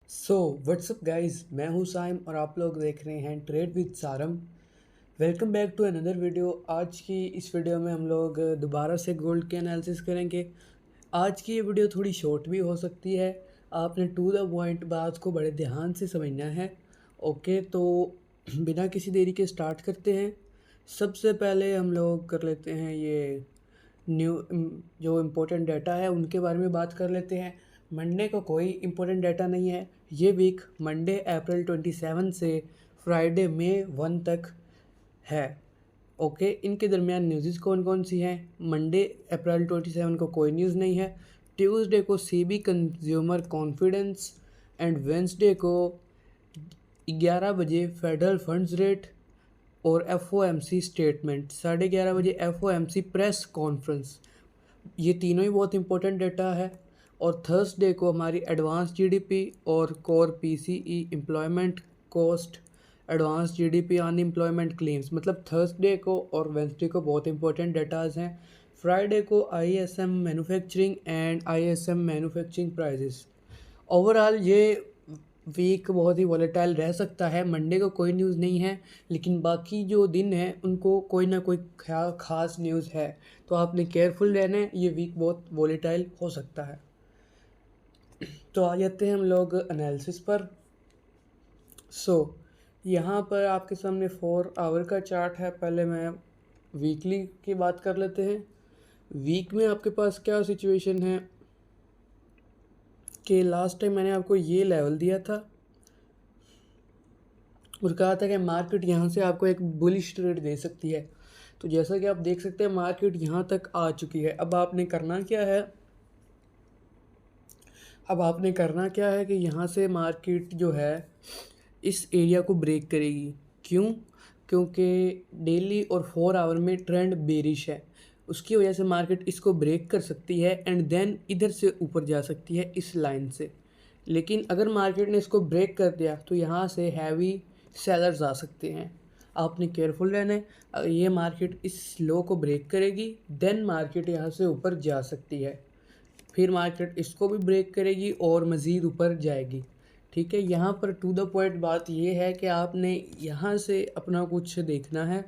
So what's up guys, मैं हूँ साइम और आप लोग देख रहे हैं trade with Saram. Welcome back to another video. आज की इस वीडियो में हम लोग दोबारा से गोल्ड के एनालिसिस करेंगे। आज की ये वीडियो थोड़ी शॉर्ट भी हो सकती है। आपने टू द पॉइंट बात को बड़े ध्यान से समझना है। ओके, तो बिना किसी देरी के स्टार्ट करते हैं। सबसे पहले हम लोग कर लेते हैं ये न्यू जो इम्पोर्टेंट डाटा है उनके बारे में बात कर लेते हैं। मंडे को कोई इम्पोर्टेंट डाटा नहीं है। ये वीक मंडे अप्रैल 27 से फ्राइडे मई 1 तक है। ओके, इनके दरमियान न्यूज़ कौन कौन सी हैं? मंडे अप्रैल 27 को कोई न्यूज़ नहीं है। ट्यूसडे को CB consumer confidence and Wednesday को 11 बजे फेडरल फंड्स रेट और एफओएमसी स्टेटमेंट। 11:30 बजे एफओएमसी प्रेस कॉन्फ्रेंस। ये तीनों ही बहुत इंपॉर्टेंट डाटा है। और थर्सडे को हमारी एडवांस जीडीपी और core PCE employment cost, advance GDP unemployment claims. मतलब थर्सडे को और वेंसडे को बहुत इंपॉर्टेंट डाटाज हैं। फ्राइडे को ISM manufacturing and ISM manufacturing prices. Overall ये वीक बहुत ही वॉलेटाइल रह सकता है। मंडे को कोई न्यूज़ नहीं है, लेकिन बाकी जो दिन हैं उनको कोई ना कोई खास न्यूज़ है, तो आपने केयरफुल रहना है। ये वीक बहुत वॉलेटाइल हो सकता है। तो आ जाते हैं हम लोग एनालिसिस पर। यहाँ पर आपके सामने 4 आवर का चार्ट है। पहले मैं वीकली की बात कर लेते हैं। वीक में आपके पास क्या सिचुएशन है कि लास्ट टाइम मैंने आपको ये लेवल दिया था और कहा था कि मार्केट यहाँ से आपको एक बुलिश ट्रेड दे सकती है। तो जैसा कि आप देख सकते हैं मार्केट यहाँ तक आ चुकी है। अब आपने करना क्या है? कि यहाँ से मार्केट जो है इस एरिया को ब्रेक करेगी। क्यों? क्योंकि डेली और 4 आवर में ट्रेंड बेरिश है। उसकी वजह से मार्केट इसको ब्रेक कर सकती है एंड देन इधर से ऊपर जा सकती है इस लाइन से। लेकिन अगर मार्केट ने इसको ब्रेक कर दिया तो यहाँ से हैवी सेलर्स आ सकते हैं। आपने केयरफुल रहना है। ये मार्केट इस लो को ब्रेक करेगी, देन मार्केट यहाँ से ऊपर जा सकती है। फिर मार्केट इसको भी ब्रेक करेगी और मज़ीद ऊपर जाएगी। ठीक है, यहाँ पर टू द पॉइंट बात ये है कि आपने यहाँ से अपना कुछ देखना है।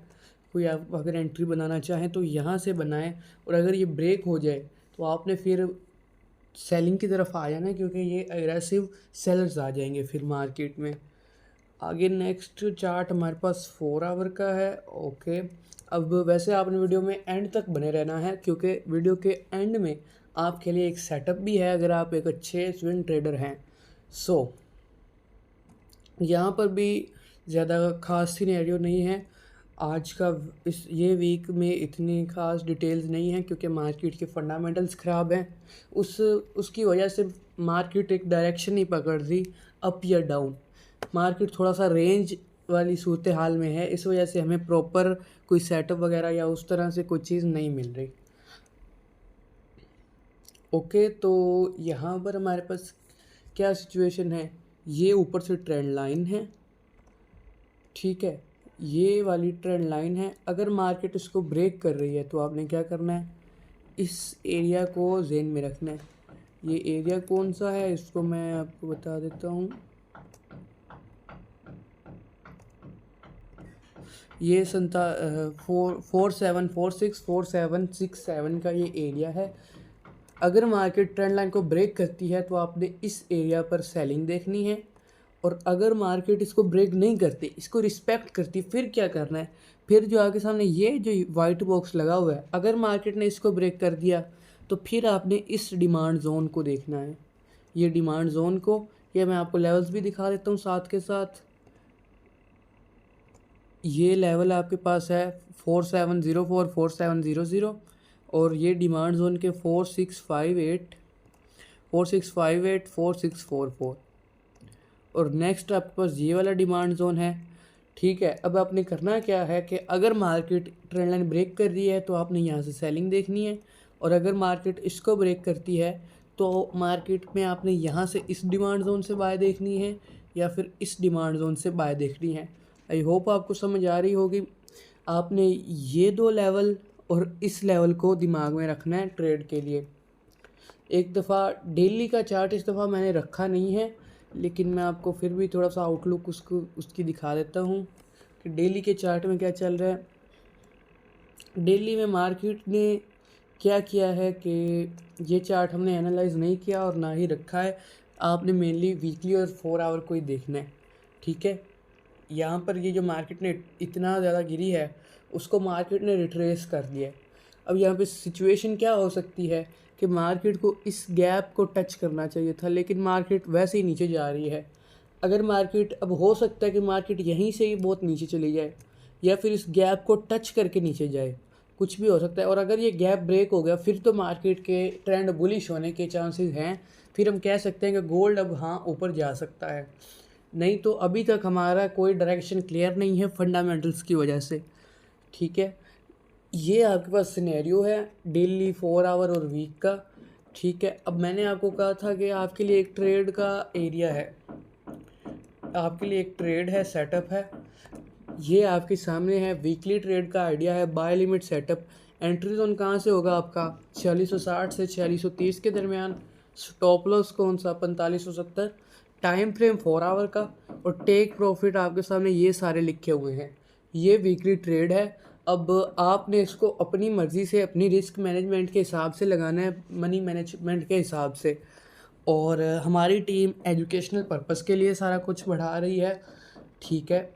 कोई आप अगर एंट्री बनाना चाहें तो यहाँ से बनाएं, और अगर ये ब्रेक हो जाए तो आपने फिर सेलिंग की तरफ आ जाना, क्योंकि ये एग्रेसिव सेलर्स आ जाएंगे फिर मार्केट में। आगे नेक्स्ट चार्ट हमारे पास 4 आवर का है। ओके, अब वैसे आपने वीडियो में एंड तक बने रहना है, क्योंकि वीडियो के एंड में आपके लिए एक सेटअप भी है अगर आप एक अच्छे स्विंग ट्रेडर हैं। यहाँ पर भी ज़्यादा खास सिनेरियो नहीं है आज का। ये वीक में इतनी खास डिटेल्स नहीं है, क्योंकि मार्केट के फंडामेंटल्स ख़राब हैं। उसकी वजह से मार्केट एक डायरेक्शन नहीं पकड़ रही, अप या डाउन। मार्केट थोड़ा सा रेंज वाली सूरत हाल में है, इस वजह से हमें प्रॉपर कोई सेटअप वगैरह या उस तरह से कोई चीज़ नहीं मिल रही। ओके, तो यहाँ पर हमारे पास क्या सिचुएशन है? ये ऊपर से ट्रेंड लाइन है। ठीक है, ये वाली ट्रेंड लाइन है। अगर मार्केट इसको ब्रेक कर रही है तो आपने क्या करना है? इस एरिया को जेन में रखना है। ये एरिया कौन सा है इसको मैं आपको बता देता हूँ। ये 4746 का ये एरिया है। अगर मार्केट ट्रेंड लाइन को ब्रेक करती है तो आपने इस एरिया पर सेलिंग देखनी है, और अगर मार्केट इसको ब्रेक नहीं करती, इसको रिस्पेक्ट करती, फिर क्या करना है? फिर जो आगे सामने ये जो वाइट बॉक्स लगा हुआ है, अगर मार्केट ने इसको ब्रेक कर दिया तो फिर आपने इस डिमांड जोन को देखना है। ये डिमांड जोन को, ये मैं आपको लेवल्स भी दिखा देता हूँ साथ के साथ। ये लेवल आपके पास है 4704 4700, और ये डिमांड जोन के 4658 4658 4644, और नेक्स्ट आपके पास ये वाला डिमांड जोन है। ठीक है, अब आपने करना क्या है कि अगर मार्केट ट्रेंड लाइन ब्रेक कर रही है तो आपने यहाँ से सेलिंग देखनी है, और अगर मार्केट इसको ब्रेक करती है तो मार्केट में आपने यहाँ से इस डिमांड जोन से बाय देखनी है या फिर इस डिमांड जोन से बाय देखनी है। आई होप आपको समझ आ रही होगी। आपने ये 2 लेवल और इस लेवल को दिमाग में रखना है ट्रेड के लिए। एक दफ़ा डेली का चार्ट इस दफ़ा मैंने रखा नहीं है, लेकिन मैं आपको फिर भी थोड़ा सा आउटलुक उसकी दिखा देता हूँ कि डेली के चार्ट में क्या चल रहा है। डेली में मार्केट ने क्या किया है कि ये चार्ट हमने एनालाइज नहीं किया और ना ही रखा है। आपने मेनली वीकली और 4 आवर को ही देखना है, ठीक है। यहाँ पर ये जो मार्केट ने इतना ज़्यादा गिरी है उसको मार्केट ने रिट्रेस कर दिया है। अब यहाँ पे सिचुएशन क्या हो सकती है कि मार्केट को इस गैप को टच करना चाहिए था, लेकिन मार्केट वैसे ही नीचे जा रही है। अगर मार्केट, अब हो सकता है कि मार्केट यहीं से ही बहुत नीचे चली जाए या फिर इस गैप को टच करके नीचे जाए, कुछ भी हो सकता है। और अगर ये गैप ब्रेक हो गया फिर तो मार्केट के ट्रेंड बुलिश होने के चांसेस हैं। फिर हम कह सकते हैं कि गोल्ड अब हाँ ऊपर जा सकता है। नहीं तो अभी तक हमारा कोई डायरेक्शन क्लियर नहीं है फंडामेंटल्स की वजह से, ठीक है। ये आपके पास सिनेरियो है डेली 4 आवर और वीक का, ठीक है। अब मैंने आपको कहा था कि आपके लिए एक ट्रेड का एरिया है, आपके लिए एक ट्रेड है, सेटअप है। ये आपके सामने है, वीकली ट्रेड का आइडिया है, buy limit setup. Entry zone कहाँ से होगा आपका 4660 से 4630 के दरमियान। स्टॉप लॉस कौन सा 4570। टाइम फ्रेम 4 आवर का और टेक प्रॉफिट आपके सामने ये सारे लिखे हुए हैं। ये वीकली ट्रेड है। अब आपने इसको अपनी मर्ज़ी से अपनी रिस्क मैनेजमेंट के हिसाब से लगाना है, मनी मैनेजमेंट के हिसाब से। और हमारी टीम एजुकेशनल पर्पस के लिए सारा कुछ बढ़ा रही है, ठीक है।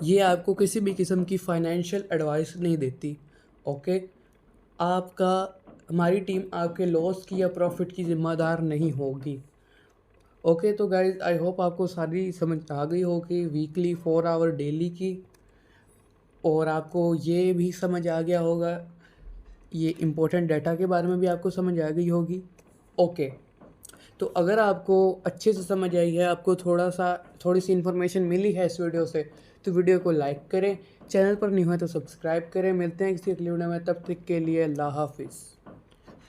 ये आपको किसी भी किस्म की फाइनेंशियल एडवाइस नहीं देती, ओके। आपका, हमारी टीम आपके लॉस की या प्रॉफिट की ज़िम्मेदार नहीं होगी, ओके। तो गाइज़ आई होप आपको सारी समझ आ गई होगी वीकली 4 आवर डेली की, और आपको ये भी समझ आ गया होगा, ये इम्पोर्टेंट डाटा के बारे में भी आपको समझ आ गई होगी, ओके। तो अगर आपको अच्छे से समझ आई है, आपको थोड़ी सी इन्फॉर्मेशन मिली है इस वीडियो से, तो वीडियो को लाइक करें, चैनल पर नहीं हुआ तो सब्सक्राइब करें। मिलते हैं किसी अगली वीडियो में, तब तक के लिए अल्लाह हाफिज़।